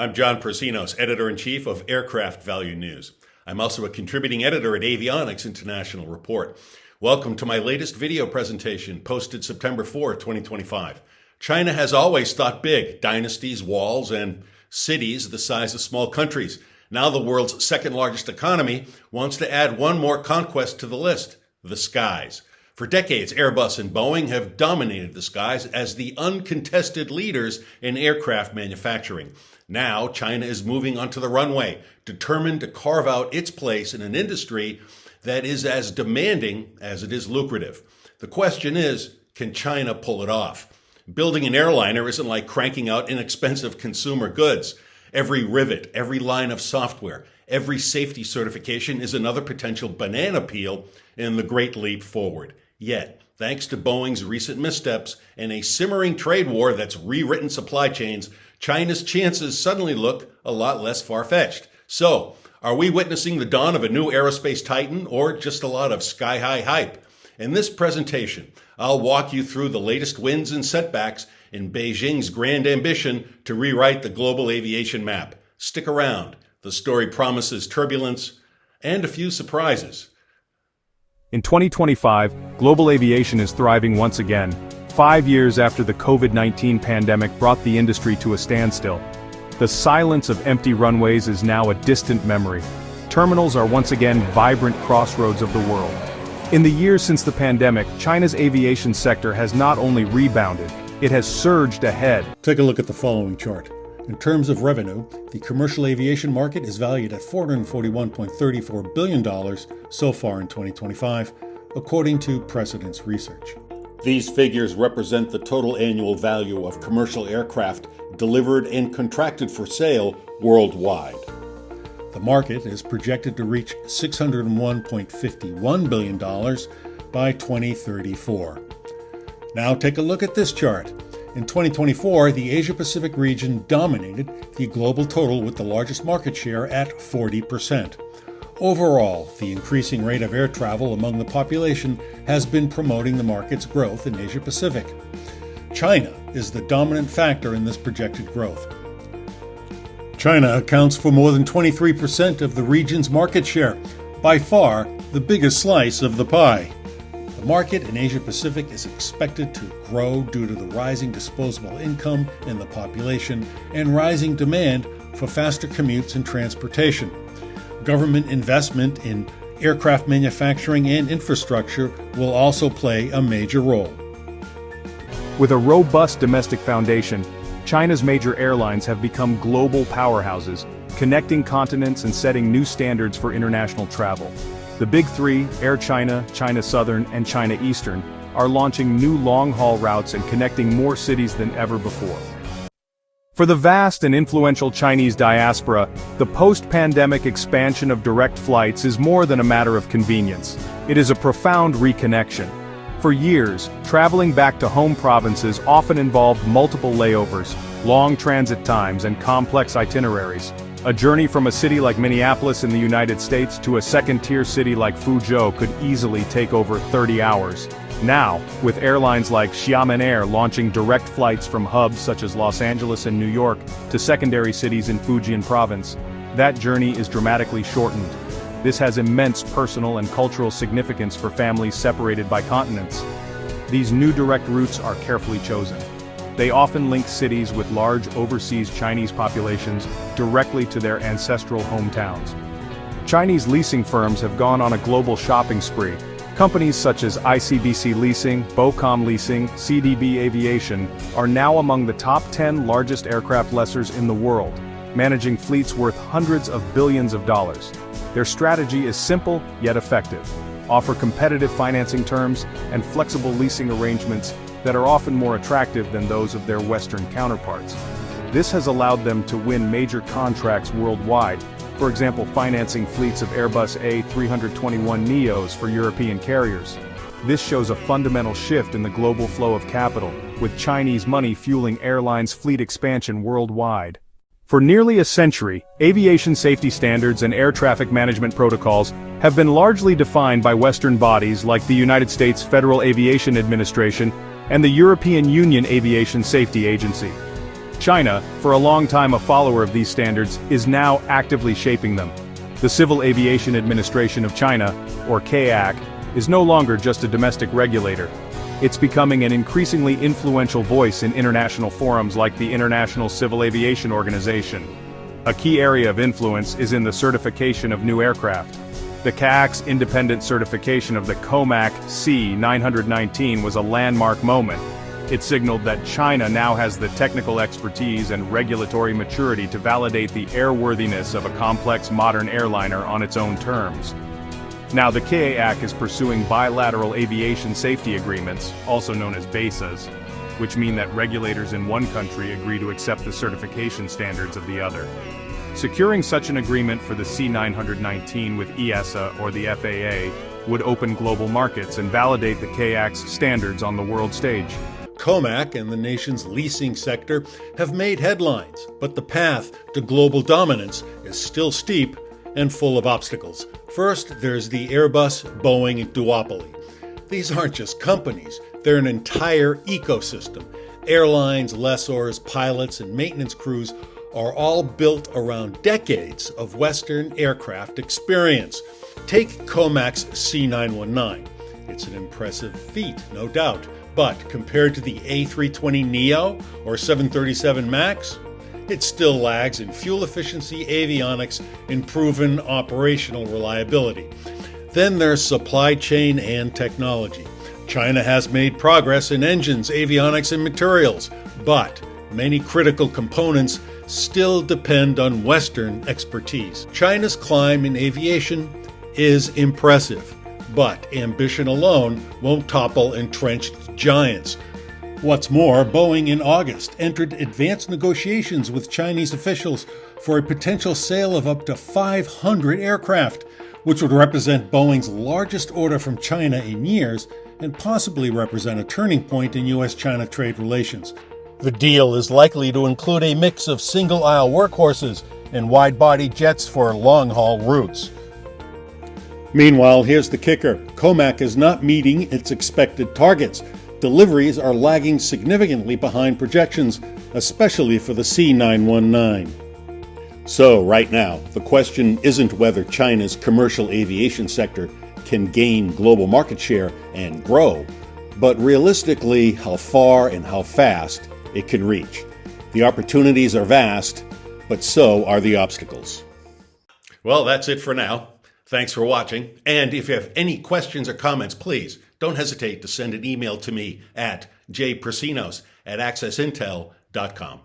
I'm John Persinos, Editor-in-Chief of Aircraft Value News. I'm also a contributing editor at Avionics International Report. Welcome to my latest video presentation, posted September 4, 2025. China has always thought big, dynasties, walls, and cities the size of small countries. Now the world's second largest economy wants to add one more conquest to the list, the skies. For decades, Airbus and Boeing have dominated the skies as the uncontested leaders in aircraft manufacturing. Now, China is moving onto the runway, determined to carve out its place in an industry that is as demanding as it is lucrative. The question is, can China pull it off? Building an airliner isn't like cranking out inexpensive consumer goods. Every rivet, every line of software, every safety certification is another potential banana peel in the great leap forward. Yet, thanks to Boeing's recent missteps and a simmering trade war that's rewritten supply chains, China's chances suddenly look a lot less far-fetched. So, are we witnessing the dawn of a new aerospace titan or just a lot of sky-high hype? In this presentation, I'll walk you through the latest wins and setbacks in Beijing's grand ambition to rewrite the global aviation map. Stick around. The story promises turbulence and a few surprises. In 2025, global aviation is thriving once again, 5 years after the COVID-19 pandemic brought the industry to a standstill. The silence of empty runways is now a distant memory. Terminals are once again vibrant crossroads of the world. In the years since the pandemic, China's aviation sector has not only rebounded, it has surged ahead. Take a look at the following chart. In terms of revenue, the commercial aviation market is valued at $441.34 billion so far in 2025, according to Precedence Research. These figures represent the total annual value of commercial aircraft delivered and contracted for sale worldwide. The market is projected to reach $601.51 billion by 2034. Now take a look at this chart. In 2024, the Asia-Pacific region dominated the global total with the largest market share at 40%. Overall, the increasing rate of air travel among the population has been promoting the market's growth in Asia-Pacific. China is the dominant factor in this projected growth. China accounts for more than 23% of the region's market share, by far the biggest slice of the pie. The market in Asia-Pacific is expected to grow due to the rising disposable income in the population and rising demand for faster commutes and transportation. Government investment in aircraft manufacturing and infrastructure will also play a major role. With a robust domestic foundation, China's major airlines have become global powerhouses, connecting continents and setting new standards for international travel. The big three, Air China, China Southern, and China Eastern, are launching new long-haul routes and connecting more cities than ever before. For the vast and influential Chinese diaspora, the post-pandemic expansion of direct flights is more than a matter of convenience. It is a profound reconnection. For years, traveling back to home provinces often involved multiple layovers, long transit times, and complex itineraries. A journey from a city like Minneapolis in the United States to a second-tier city like Fuzhou could easily take over 30 hours. Now, with airlines like Xiamen Air launching direct flights from hubs such as Los Angeles and New York to secondary cities in Fujian province, that journey is dramatically shortened. This has immense personal and cultural significance for families separated by continents. These new direct routes are carefully chosen. They often link cities with large overseas Chinese populations directly to their ancestral hometowns. Chinese leasing firms have gone on a global shopping spree. Companies such as ICBC Leasing, Bocom Leasing, CDB Aviation are now among the top 10 largest aircraft lessors in the world, managing fleets worth hundreds of billions of dollars. Their strategy is simple yet effective. Offer competitive financing terms and flexible leasing arrangements that are often more attractive than those of their Western counterparts. This has allowed them to win major contracts worldwide, for example financing fleets of Airbus A321neos for European carriers. This shows a fundamental shift in the global flow of capital, with Chinese money fueling airlines' fleet expansion worldwide. For nearly a century, aviation safety standards and air traffic management protocols have been largely defined by Western bodies like the United States Federal Aviation Administration and the European Union Aviation Safety Agency. China, for a long time a follower of these standards, is now actively shaping them. The Civil Aviation Administration of China, or CAAC, is no longer just a domestic regulator. It's becoming an increasingly influential voice in international forums like the International Civil Aviation Organization. A key area of influence is in the certification of new aircraft. The CAAC's independent certification of the COMAC C919 was a landmark moment. It signaled that China now has the technical expertise and regulatory maturity to validate the airworthiness of a complex modern airliner on its own terms. Now the CAAC is pursuing bilateral aviation safety agreements, also known as BASAs, which mean that regulators in one country agree to accept the certification standards of the other. Securing such an agreement for the C919 with EASA or the FAA would open global markets and validate the CAAC's standards on the world stage. COMAC and the nation's leasing sector have made headlines, but the path to global dominance is still steep and full of obstacles. First, there's the Airbus Boeing duopoly. These aren't just companies, they're an entire ecosystem. Airlines, lessors, pilots, and maintenance crews are all built around decades of Western aircraft experience. Take COMAC's C919. It's an impressive feat, no doubt. But compared to the A320neo or 737 MAX, it still lags in fuel efficiency, avionics, and proven operational reliability. Then there's supply chain and technology. China has made progress in engines, avionics, and materials, but many critical components still depend on Western expertise. China's climb in aviation is impressive, but ambition alone won't topple entrenched giants. What's more, Boeing in August entered advanced negotiations with Chinese officials for a potential sale of up to 500 aircraft, which would represent Boeing's largest order from China in years and possibly represent a turning point in U.S.-China trade relations. The deal is likely to include a mix of single-aisle workhorses and wide-body jets for long-haul routes. Meanwhile, here's the kicker. COMAC is not meeting its expected targets. Deliveries are lagging significantly behind projections, especially for the C919. So, right now, the question isn't whether China's commercial aviation sector can gain global market share and grow, but realistically, how far and how fast it can reach. The opportunities are vast, but so are the obstacles. Well, that's it for now. Thanks for watching. And if you have any questions or comments, please don't hesitate to send an email to me at jpresinos@accessintel.com.